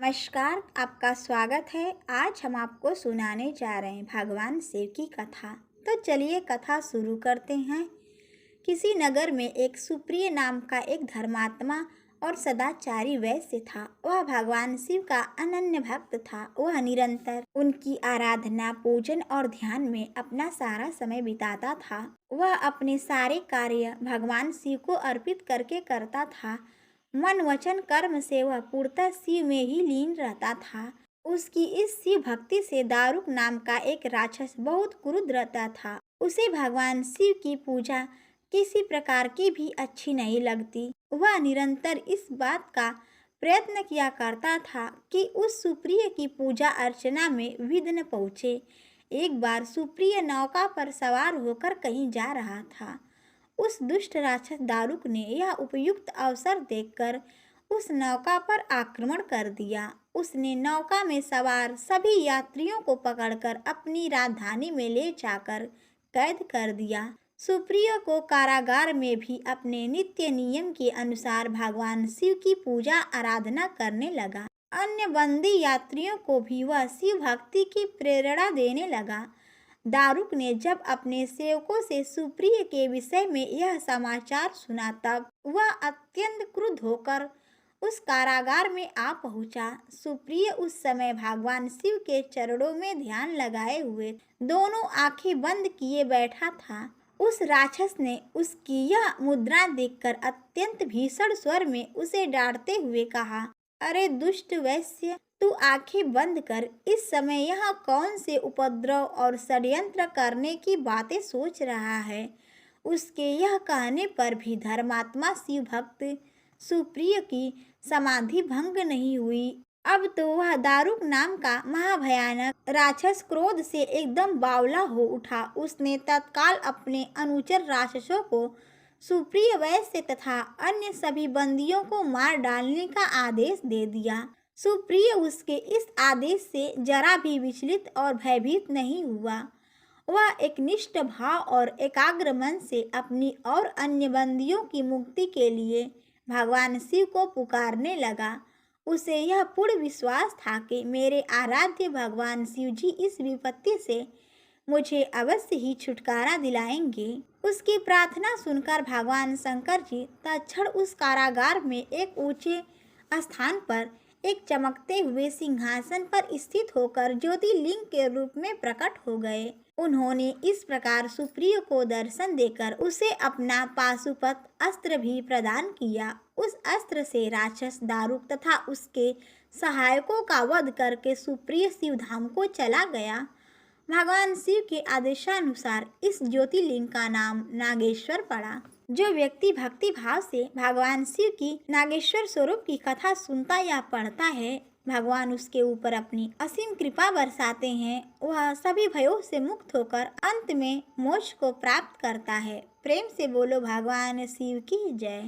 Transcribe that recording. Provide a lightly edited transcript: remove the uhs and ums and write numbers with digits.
नमस्कार, आपका स्वागत है। आज हम आपको सुनाने जा रहे हैं भगवान शिव की कथा। तो चलिए कथा शुरू करते हैं। किसी नगर में एक सुप्रिय नाम का एक धर्मात्मा और सदाचारी वैश्य था। वह भगवान शिव का अनन्य भक्त था। वह निरंतर उनकी आराधना, पूजन और ध्यान में अपना सारा समय बिताता था। वह अपने सारे कार्य भगवान शिव को अर्पित करके करता था। मन वचन कर्म से वह पूर्णतः शिव में ही लीन रहता था। उसकी इस शिव भक्ति से दारुक नाम का एक राक्षस बहुत क्रुद्ध रहता था। उसे भगवान शिव की पूजा किसी प्रकार की भी अच्छी नहीं लगती। वह निरंतर इस बात का प्रयत्न किया करता था कि उस सुप्रिय की पूजा अर्चना में विघ्न पहुँचे। एक बार सुप्रिय नौका पर सवार होकर कहीं जा रहा था। उस दुष्ट राक्षस दारुक ने यह उपयुक्त अवसर देखकर उस नौका पर आक्रमण कर दिया। उसने नौका में सवार सभी यात्रियों को पकड़कर अपनी राजधानी में ले जाकर कैद कर दिया। सुप्रिय को कारागार में भी अपने नित्य नियम के अनुसार भगवान शिव की पूजा आराधना करने लगा। अन्य बंदी यात्रियों को भी वह शिव भक्ति की प्रेरणा देने लगा। दारुक ने जब अपने सेवकों से सुप्रिय के विषय में यह समाचार सुना तब वह अत्यंत क्रुद्ध होकर उस कारागार में आ पहुंचा। सुप्रिय उस समय भगवान शिव के चरणों में ध्यान लगाए हुए दोनों आंखें बंद किए बैठा था। उस राक्षस ने उसकी यह मुद्रा देखकर अत्यंत भीषण स्वर में उसे डांटते हुए कहा, अरे दुष्ट वैश्य, तू आंखें बंद कर। इस समय यहाँ कौन से उपद्रव और षड्यंत्र करने की बातें सोच रहा है। उसके यह कहने पर भी धर्मात्मा शिव भक्त सुप्रिय की समाधि भंग नहीं हुई। अब तो वह दारुक नाम का महाभयानक राक्षस क्रोध से एकदम बावला हो उठा। उसने तत्काल अपने अनुचर राक्षसों को सुप्रिय वैश्य तथा अन्य सभी बंदियों को मार डालने का आदेश दे दिया। सुप्रिय उसके इस आदेश से जरा भी विचलित और भयभीत नहीं हुआ। वह एक निष्ठ भाव और एकाग्र मन से अपनी और अन्य बंदियों की मुक्ति के लिए भगवान शिव को पुकारने लगा। उसे यह पूर्ण विश्वास था कि मेरे आराध्य भगवान शिव जी इस विपत्ति से मुझे अवश्य ही छुटकारा दिलाएंगे। उसकी प्रार्थना सुनकर भगवान शंकर जी तत्क्षण उस कारागार में एक ऊंचे स्थान पर एक चमकते हुए सिंहासन पर स्थित होकर ज्योतिर्लिंग के रूप में प्रकट हो गए। उन्होंने इस प्रकार सुप्रिय को दर्शन देकर उसे अपना पाशुपत अस्त्र भी प्रदान किया। उस अस्त्र से राक्षस दारुक तथा उसके सहायकों का वध करके सुप्रिय शिवधाम को चला गया। भगवान शिव के आदेशानुसार इस ज्योतिर्लिंग का नाम नागेश्वर पड़ा। जो व्यक्ति भक्ति भाव से भगवान शिव की नागेश्वर स्वरूप की कथा सुनता या पढ़ता है, भगवान उसके ऊपर अपनी असीम कृपा बरसाते हैं। वह सभी भयों से मुक्त होकर अंत में मोक्ष को प्राप्त करता है। प्रेम से बोलो भगवान शिव की जय।